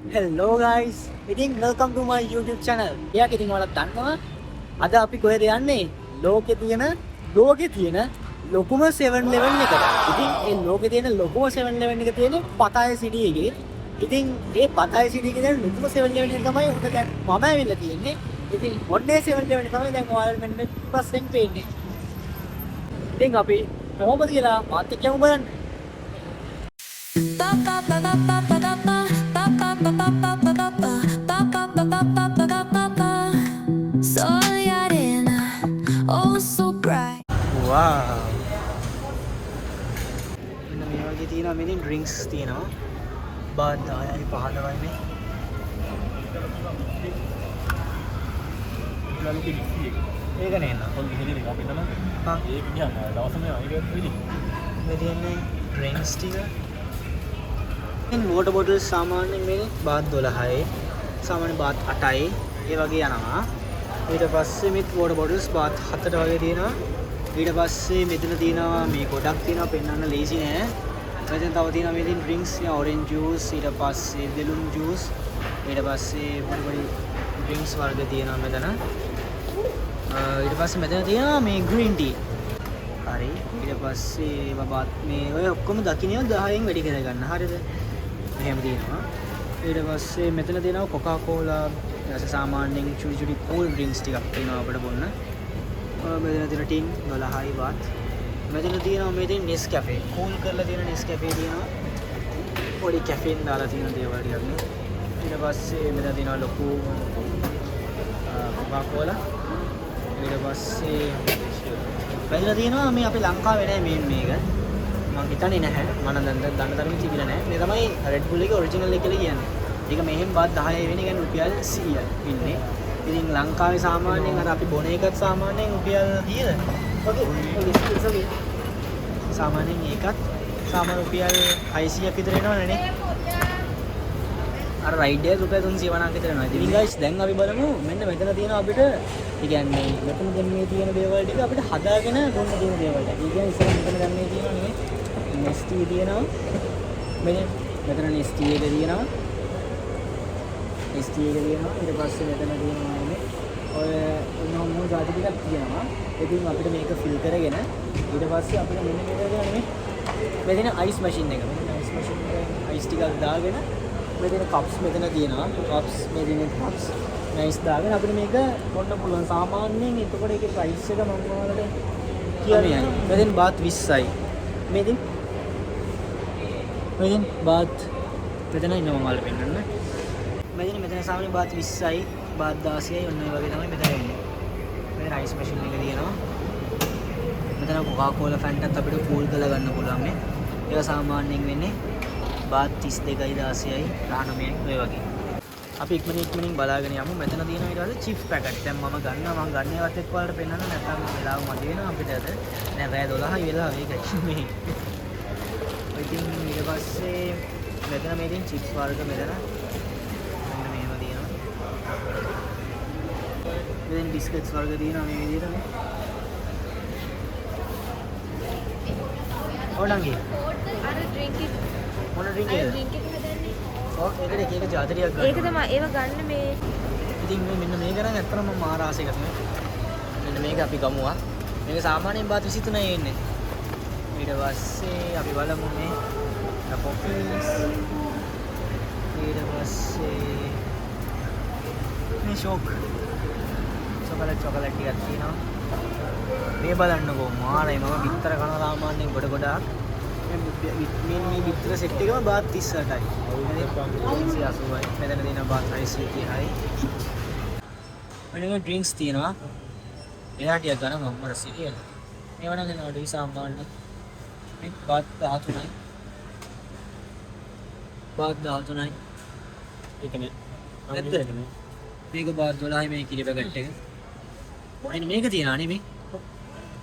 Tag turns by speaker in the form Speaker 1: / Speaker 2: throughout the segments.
Speaker 1: Hello guys. ඉතින් welcome to my YouTube channel. එයාක ඉතින් ඔයාලා දන්නවා අද අපි කොහෙද යන්නේ? ලෝකේ තියෙන ලොකුම 7-Eleven එකට. ඉතින් ඒ ලෝකේ තියෙන ලොකුම 7-Eleven එක තියෙන්නේ පතාය සිටි එකේ. ඉතින් ඒ පතාය සිටි එකේ තියෙන ලොකුම 7-Eleven එක තමයි උඩ දැන් මම ඇවිල්ලා තියෙන්නේ. ඉතින් ඔන්නේ 7-Eleven එක තමයි දැන් ඔයාලා මෙන්න පස්සෙන් පේන්නේ. ඉතින් අපි කොහොමද කියලා මාත් එක්ක යමු බලන්න. Wow. මේ වගේ තියෙනවා මෙතන ඩ්‍රින්ක්ස් තියෙනවා. බාත් 10යි 15යි මේ. ඒක නේ නේද? පොල් ගිහින් එක අපි තමයි. හා ඒක ගියාම දවසම ඒක විදි. මේ තියෙන්නේ ඩ්‍රින්ක්ස් ටික. දැන් වෝටර් බෝටල් සාමාන්‍යයෙන් මේ බාත් 12යි. සාමාන්‍ය බාත් 8යි. ඒ වගේ යනවා. ඊට පස්සේ මේ වෝටර් බෝටල්ස් බාත් 7ට වගේ තියෙනවා. ඊට පස්සේ මෙතන තියෙනවා මේ ගොඩක් තියෙනවා පෙන්වන්න ලේසි නෑ. මෙතන තව තියෙනවා මේ තියෙන ඩ්‍රින්ක්ස් ඔරෙන්ජ් ජූස් ඊට පස්සේ බෙලුන් ජූස් ඊට පස්සේ පොඩි ඩ්‍රින්ක්ස් වර්ග තියෙනවා මෙතන. ඊට පස්සේ මෙතන තියෙනවා මේ ග්‍රීන් ටී. හරි. ඊට පස්සේ බබාත් මේ ඔය ඔක්කොම දකින්නව 10න් වැඩි කර ගන්න. හරිද? මෙහෙම තියෙනවා. ඊට පස්සේ මෙතන තියෙනවා කොකා කෝලා ඊට සාමාන්‍යයෙන් චුටි කූල් ඩ්‍රින්ක්ස් ටිකක් තියෙනවා අපිට බොන්න. මෙතන තියෙන ටින් 12යි වත්. මෙතන තියෙනවා මේ තියෙන Nescafe. කූල් කරලා තියෙන Nescafe තියෙනවා. පොඩි කැෆීන් දාලා තියෙන දේවල් ටිකක් නේ. ඊට පස්සේ මෙතන තියෙනවා ලොකු Coca-Cola. ඊට පස්සේ මෙතන තියෙනවා මේ අපි ලංකාවේ නෑ මේක. මම හිතන්නේ නැහැ. මම දන්න තරමින් තිබිලා නෑ. මේ තමයි Red Bull එකේ ඔරිජිනල් එක කියලා කියන්නේ. ඒක මෙහෙම බාත් 10 වෙන කියන්නේ රුපියල් 100යි ඉන්නේ. ඉතින් ලංකාවේ සාමාන්‍යයෙන් අර අපි බොන එකත් සාමාන්‍යයෙන් රුපියල් 100ද? ඔගේ සාමාන්‍යයෙන් ඒකත් සාමාන්‍ය රුපියල් 600ක් විතර එනවනේ නේ. අර රයිඩ් එක රුපියල් 350ක් විතර එනවා. ඉතින් guys දැන් අපි බලමු මෙන්න මෙතන තියෙන අපිට ඒ කියන්නේ මෙතන දැන් මේ තියෙන දේවල් ටික අපිට හදාගෙන ගොන්න තියෙන දේවල් ටික. ඒ කියන්නේ ඉස්සර මෙතන දැන් මේ තියෙනවා නේ. Nesty තියෙනවා. මෙතන Nesty එක තියෙනවා. Nesty එක තියෙනවා. ඊට පස්සේ මෙතන තියෙනවා මේ ඔය මොන જાති ටිකක් තියෙනවා. ඉතින් අපිට මේක ෆිල් කරගෙන ඊට පස්සේ අපිට මෙන්න මේක දෙනවා නේ. මෙතන අයිස් මැෂින් එක. මෙතන අයිස් මැෂින් එකෙන් අයිස් ටිකක් දාගෙන මෙතන කප්ස් මෙතන තියෙනවා. කප්ස් මෙතන කප්ස් නයිස් දාගෙන අපිට මේක පොන්න පුළුවන්. සාමාන්‍යයෙන් එතකොට ඒකේ ප්‍රයිස් එක මම ඔයාලට කියන්නේ. මෙතන බාත් 20යි. මෙතන බාත් මෙතන ඉන්නවා මම ඔයාලට පෙන්නන්න. මෙතන සාමාන්‍ය බාත් 20යි බාත් 16යි ඔන්න ඔය වගේ තමයි මෙතන එන්නේ. මෙතන අයිස් මැෂින් එක තියෙනවා. මෙතන Coca-Cola Fanta අපිට කූල් කරලා ගන්න පුළුවන් මේ. ඒක සාමාන්‍යයෙන් වෙන්නේ බාත් 32යි 16යි 19යි ඔය වගේ. අපි ඉක්මනින් බලාගෙන යමු. මෙතන තියෙනවා ඊට පස්සේ චිප්ස් පැකට්. දැන් මම ගන්නේවත් එක්ක ඔයාලට පෙන්නන්න නැත්නම් වෙලාව මදි වෙනවා අපිට අද. දැන් රෑ 12යි වෙලාව ඒකයි මේ. ඉතින් ඊට පස්සේ මෙතන මේ තියෙන චිප්ස් වර්ග මෙතන මෙතන බිස්කට්ස් වර්ග තියෙනවා මේ විදිහට නේ. ඕනංගි.
Speaker 2: අර ඩ්‍රින්ක් එක
Speaker 1: මොන ඩ්‍රින්ක් එකද?
Speaker 2: ඩ්‍රින්ක් එක හදන්නේ.
Speaker 1: ඔව් ඒකට එක ජාතියක් ගන්න.
Speaker 2: ඒක තමයි ඒව ගන්න මේ.
Speaker 1: ඉතින් මෙන්න මේක නම් ඇත්තටම මම මාර ආසයකට නේ. මෙන්න මේක අපි ගමුවා. මේක සාමාන්‍යයෙන් බාත් 23යි එන්නේ. ඊට පස්සේ අපි බලමු මේ පොප්පීස්. ඊට පස්සේ මේ ෂොක් චොකලට් ටිකක් තියෙනවා. මේ බලන්නකෝ මාරයි මම බිත්තර කන සාමාන්‍යයෙන් ගොඩක්. මේ බිත්තර සෙට් එකම බාත් 38යි. 380යි. මෙතන තියෙනවා බාත් 630යි. මෙන්න ඩ්‍රින්ක්ස් තියෙනවා. එහා ටිකක් ගන්න මම රසිරියල්. මේව නම් නෝඩි සාමාන්‍ය. මේ බාත් 13යි. බාත් 13යි. ඒකනේ. නැද්ද? මේක බාත් 12යි මේ කිරි පැකට් එක. මෙන්න මේක තියනවා නේ මේ.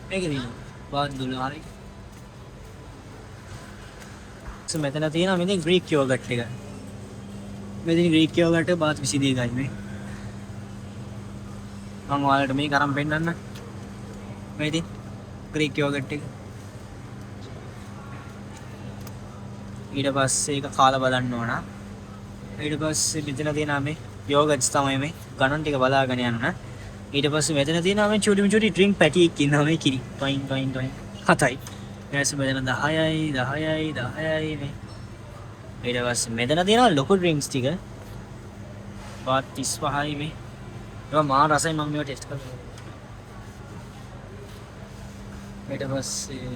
Speaker 1: මේක තියෙනවා. බාත් 12යි. මෙතන තියෙනවා මෙතන ග්‍රීක් යෝගට් එක. මෙතන ග්‍රීක් යෝගට් එක බාත් 22යි මේ. මම ඔයාලට මේක අරන් පෙන්නන්න. මේ ඉතින් ග්‍රීක් යෝගට් එක. ඊට පස්සේ ඒක කාලා බලන්න ඕන. ඊට පස්සේ මෙතන තියෙනවා මේ යෝගට්ස් තමයි මේ ගණන් ටික බලාගෙන යන්න. ඊට පස්සේ මෙතන තියෙනවා මේ චුටි ඩ්‍රින්ක් පැටියෙක් ඉන්නවා මේ කිරි. ටොයින් 7යි. ඊට පස්සේ මෙතන 10යි මේ. ඊට පස්සේ මෙතන තියෙනවා ලොකු ඩ්‍රින්ක්ස් ටික. baht 35යි මේ. ඒවා මහා රසයි මම මේවා ටෙස්ට් කරලා. ඊට පස්සේ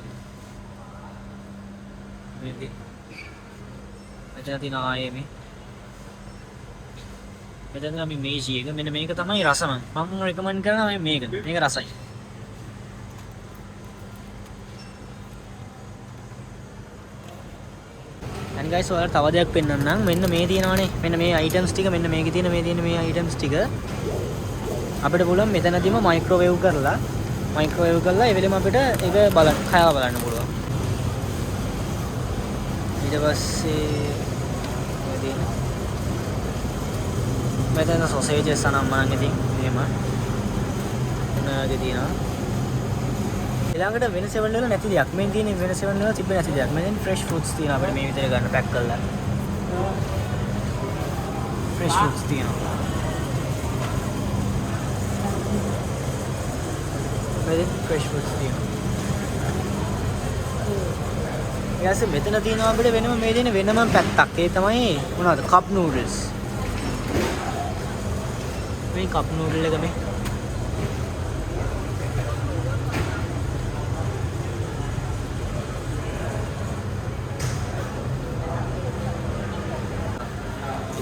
Speaker 1: මෙතන තියෙනවා ආයේ මේ. මෙතන තමයි මේජි එක. මෙන්න මේක තමයි රසම. මම රෙකමන්ඩ් කරනවා මේක. මේක රසයි. and guys ඔයාලට තව දෙයක් පෙන්නන්නම්. මෙන්න මේ තියෙනවානේ. මෙන්න මේ items ටික මෙන්න මේකේ තියෙන මේ items ටික අපිට පුළුවන් මෙතනදීම මයික්‍රෝවේව් කරලා ඒ වෙලෙම අපිට ඒක කයව බලන්න පුළුවන්. ඊට පස්සේ මෙතන සොසේජස් අනම්මනම් ඉතින් එහෙම මොනවද තියෙනවා. ඊළඟට වෙන සෙවන් වල නැති දෙයක්. මෙන් තියෙන වෙන සෙවන් වල තිබෙන්නේ නැති දෙයක්. මෙතන ෆ්‍රෙෂ් ෆෘට්ස් තියෙනවා අපිට මේ විතර ගන්න පැක් කරලා. ෆ්‍රෙෂ් ෆෘට්ස් තියෙනවා. මෙතන ෆ්‍රෙෂ් ෆෘට්ස් තියෙනවා. ඊයස මෙතන තියෙනවා අපිට වෙනම මේ දෙන වෙනම පැත්තක්. ඒ තමයි මොනවද? කප් නූඩල්ස්. මේ කප් නූඩල් එක මේ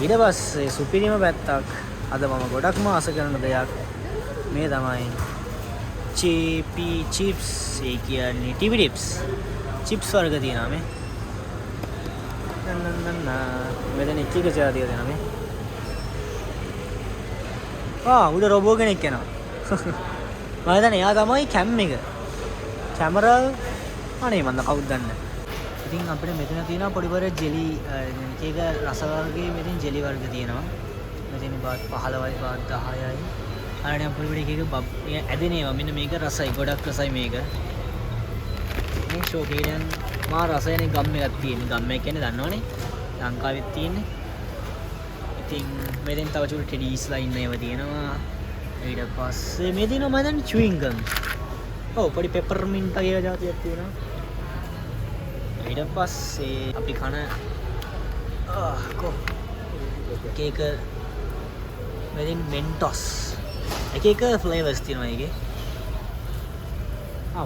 Speaker 1: ඊට පස්සේ සුපිරිම පැත්තක් අද මම ගොඩක්ම ආස කරන දෙයක් මේ තමයි චිප්ස්. ඒ කියන්නේ ටිවි ටිප්ස්. චිප්ස් වර්ග තියෙනවා මේ. මෙතන එක චාතිය දෙනවා මේ. උඩ රොබෝ කෙනෙක් යනවා. මම හිතන්නේ එයා තමයි කැම් එක. කැමරා අනේ මන්ද කවුද දන්නේ. ඉතින් අපිට මෙතන තියෙනවා පොඩි පොඩි ජෙලි එක රස වර්ගයේ මෙතන ජෙලි වර්ග තියෙනවා. මෙතන baht 15යි baht 10යි. අරගෙන පොඩි පොඩි එක ඇදෙන ඒවා මෙන්න මේක රසයි ගොඩක් රසයි මේක. මේ ෂෝකේඩන් මා රසයනේ ගම් එකක් තියෙන්නේ. ගම් එක කියන්නේ දන්නවනේ. ලංකාවෙත් තියෙන්නේ. ඉතින් මෙතෙන් තව චුටි ටෙඩීස්ලා ඉන්න ඒවා තියෙනවා. ඊට පස්සේ මේ තියෙනවා මම දැන් චුවින් ගම්. ඔව් පොඩි පෙපර්මින්ට් වගේ જાතියක් තියෙනවා. ඊට පස්සේ අපි කන කේක මෙතෙන් මෙන්ටොස් එක ෆ්ලේවර්ස් තියෙනවා ඒකේ.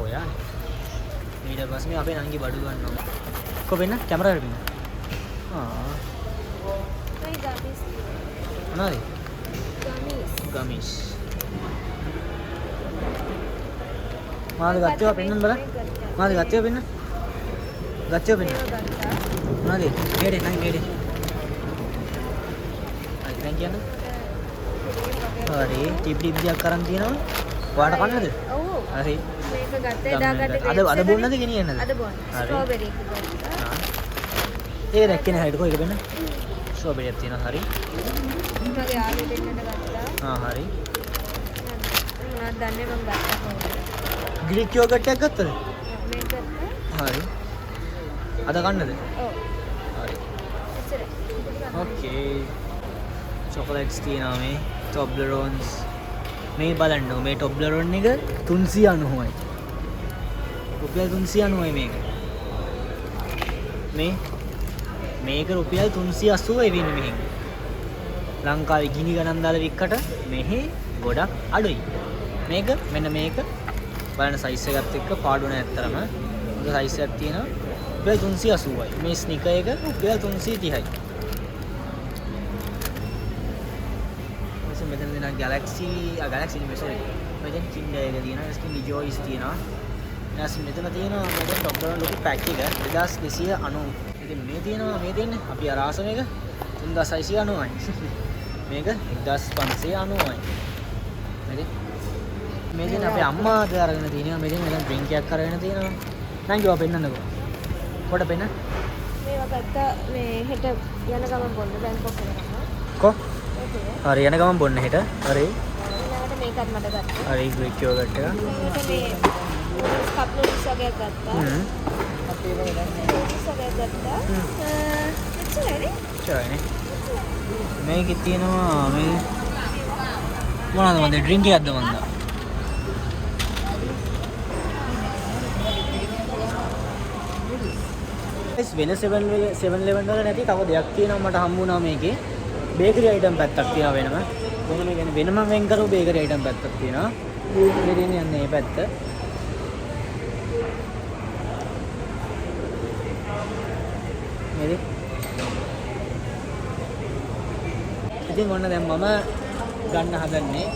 Speaker 1: ඔයා ඊට පස්සේ මේ අපේ නංගි බඩු ගන්නවා. කො වෙන්න කැමරාවට වෙන්න. මොනවද? ගමිස්. මාද ගත්තේවා පෙන්නන්න බලන්න. මාද ගත්තේවා පෙන්න. ගත්තේවා පෙන්න. මොනවද? මේඩේ නං මේඩේ. දැන් කියන්න. හරි ටිප් ටික් කරන් තියෙනවා. ඔයාට කන්නද?
Speaker 2: ඔව්.
Speaker 1: හරි.
Speaker 2: මේක ගත්තා එදාකට
Speaker 1: අද බොන්නද ගෙනියන්නද?
Speaker 2: අද බොන්න. ස්ට්‍රෝබෙරි එක ගත්තා.
Speaker 1: ඒක දැක්කේ නැහැ කො එක වෙන්න. ස්ට්‍රෝබෙරි එකක් තියෙනවා හරි.
Speaker 2: මගේ ආලු දෙන්නට ගත්තා.
Speaker 1: හරි.
Speaker 2: මොනවද දන්නේ මම ගත්තා කොහොමද?
Speaker 1: ග්‍රීක් යෝගට් එකක් ගත්තද?
Speaker 2: මේක ගත්තා.
Speaker 1: හරි. අද කන්නද?
Speaker 2: ඔව්.
Speaker 1: හරි.
Speaker 2: එච්චරයි.
Speaker 1: ඕකේ. චොකලේට්ස් තියෙනවා මේ Toblerones. මේ බලන්න මේ Toblerone එක 390යි. රුපියල් 390යි මේක. මේක රුපියල් 380යි වෙන්නේ මෙහෙන්. ලංකාවේ ගිනි ගණන් දාලා වික්කට මෙහි ගොඩක් අඩුයි. මේක මෙන්න මේක බලන්න සයිස් එකත් එක්ක පාඩු නැහැ ඇත්තරම. හොඳ සයිස් එකක් තියෙනවා. රුපියල් 380යි. මේ ස්නිකර් එක රුපියල් 330යි. මෙතන දෙන Galaxy නෙමෙයි sorry. මෙතන King එක තියෙනවා. ස්කින් Rejoice තියෙනවා. ඊට මෙතන තියෙනවා මෙතන Toblerone ලොකු පැක් එක 2290. ඉතින් මේ තියෙන්නේ අපි අරාස මේක 3690යි. මේක 1590යි. හරි. මේ තියෙන අපේ අම්මා අද අරගෙන තියෙනවා. මෙතන ඩ්‍රින්ක් එකක් අරගෙන තියෙනවා. නම් ගියා පෙන්නන්නකෝ. කොට පෙන්න.
Speaker 2: මේවා ගත්තා මේ හෙට යන ගමන් බොන්න බැංකොක් කරනවා.
Speaker 1: කො? හරි යන ගමන් බොන්න හෙට. හරි.
Speaker 2: ඊළඟට මේකත් මට ගත්තා.
Speaker 1: හරි ග්‍රීක් යෝගට් එක.
Speaker 2: මේකට මේ කප් නූඩල්ස් වගේක් ගත්තා. අපේ වගේ නූඩල්ස් වගේක් ගත්තා. එච්චරයි නේ?
Speaker 1: එච්චරයි නේ. මේකේ තියෙනවා මේ මොනවද මන්ද ඩ්‍රින්ක් එකක්ද මන්ද? වෙන 7-Eleven වල නැති තව දෙයක් තියෙනවා මට හම්බුණා මේකේ. බේකරි අයිටම් පැත්තක් තියෙනවා වෙනම. කොහොමද කියන්නේ වෙනම වෙන් කරපු බේකරි අයිටම් පැත්තක් තියෙනවා. මේ දෙන්නේ යන්නේ මේ පැත්ත. නේද? ඉතින් ඔන්න දැන් මම ගන්න හදන්නේ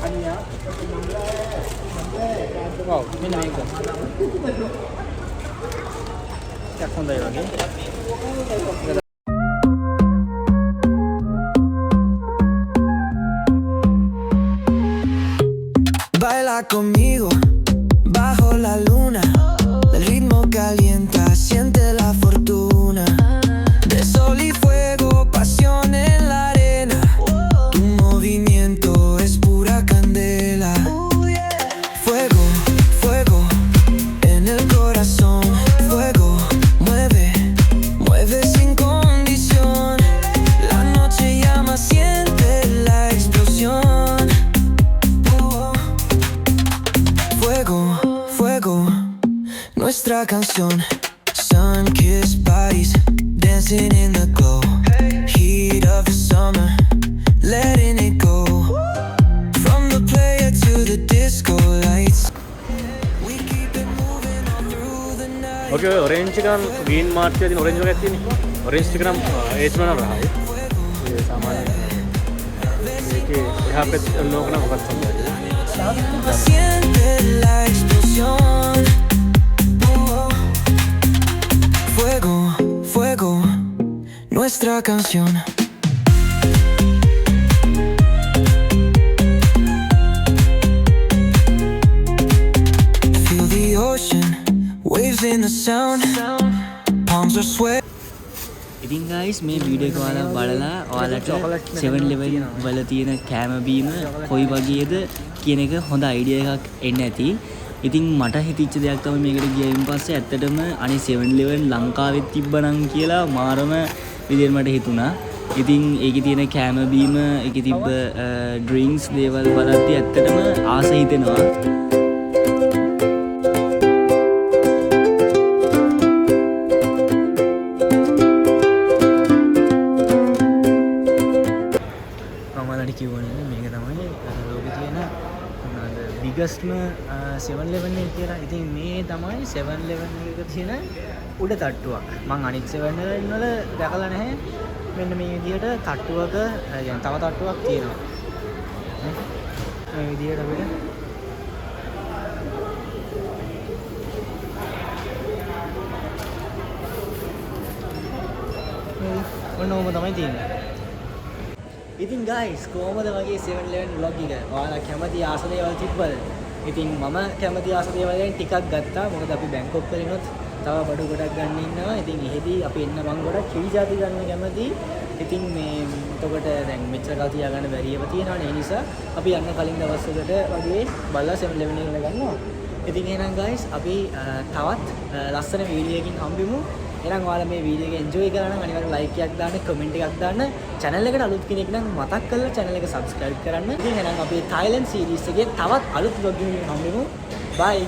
Speaker 1: අනියා ඔව් මෙන්න මේක. යක් හොඳයි වගේ.
Speaker 3: Baila conmigo bajo la luna, el ritmo calienta, siente la fortuna, de sol y fuego, pasión en la arena, tu movimiento es pura candela, fuego, fuego en el corazón, fuego, mueve, mueve sin condición, la noche llama, siente la explosión. Fuego, fuego, nuestra canción. Sun-kissed bodies dancing in the glow. Heat of the summer, letting it go. From the player to the disco lights, we keep it moving on through the night.
Speaker 4: Okay, orange kan green mark එකේ තියෙන orange එකක් තියෙන්නේ. orange එක නම් ඒත් මොනවා රහයි. ඒ සාමාන්‍ය ඒකේ එහා පැත්තේ ලෝක නම් මොකක්ද සම්බන්ධයි.
Speaker 3: Siente la explosión. Fuego, fuego, nuestra canción. Feel the ocean, waves in the sound. Palms are sweat.
Speaker 1: ඉතින් guys මේ වීඩියෝ එක ඔයාලා බලලා ඔයාලට 7-Eleven වල තියෙන කෑම බීම කොයි වගේද කියන එක හොඳ අයිඩියා එකක් එන්න ඇති. ඉතින් මට හිතෙච්ච දෙයක් තමයි මේකට ගියයින් පස්සේ ඇත්තටම අනේ 7-Eleven ලංකාවෙත් තිබ්බනම් කියලා මාරම විදිහට මට හිතුණා. ඉතින් ඒකේ තියෙන කෑම බීම ඒකේ තිබ්බ ඩ්‍රින්ක්ස් දේවල් බලද්දි ඇත්තටම ආස හිතෙනවා. මේක තමයි ලෝකේ තියෙන biggestම 7-Eleven එක කියලා. ඉතින් මේ තමයි 7-Eleven එක තියෙන උඩ තට්ටුවක්. මම අනිත් 7-Eleven වල දැකලා නැහැ. මෙන්න මේ විදිහට තට්ටුවක يعني තව තට්ටුවක් තියෙනවා. මේ විදිහට අපිට ඔන්නෝම තමයි තියෙන්නේ. ඉතින් guys කොහොමද වගේ 7-Eleven vlog එක? ඔයාලා කැමති ආස දේවල් තිබ්බද? ඉතින් මම කැමති ආස දේවල් වලින් ටිකක් ගත්තා. මොකද අපි බැංකොක් වලිනුත් තව බඩු ගොඩක් ගන්න ඉන්නවා. ඉතින් එහෙදී අපි එන්න මං ගොඩක් කිරි ಜಾති ගන්න කැමති. ඉතින් මේ එතකොට දැන් මෙච්චර කල් තියාගන්න බැරි ඒවා තියෙනවනේ. ඒ නිසා අපි යන්න කලින් දවස්වකට වගේ බලලා 7-Eleven එක ගන්නවා. ඉතින් එහෙනම් guys අපි තවත් ලස්සන වීඩියෝ එකකින් හම්බෙමු. එහෙනම් ඔයාලා මේ වීඩියෝ එක එන්ජොයි කරා නම් අනිවාර්යෙන් ලයික් එකක් දාන්න, කමෙන්ට් එකක් දාන්න. channel එකට අලුත් කෙනෙක් නම් මතක් කරලා channel එක subscribe කරන්න. ඉතින් එහෙනම් අපි Thailand series එකේ තවත් අලුත් vlog එකකින් හම්බෙමු. bye.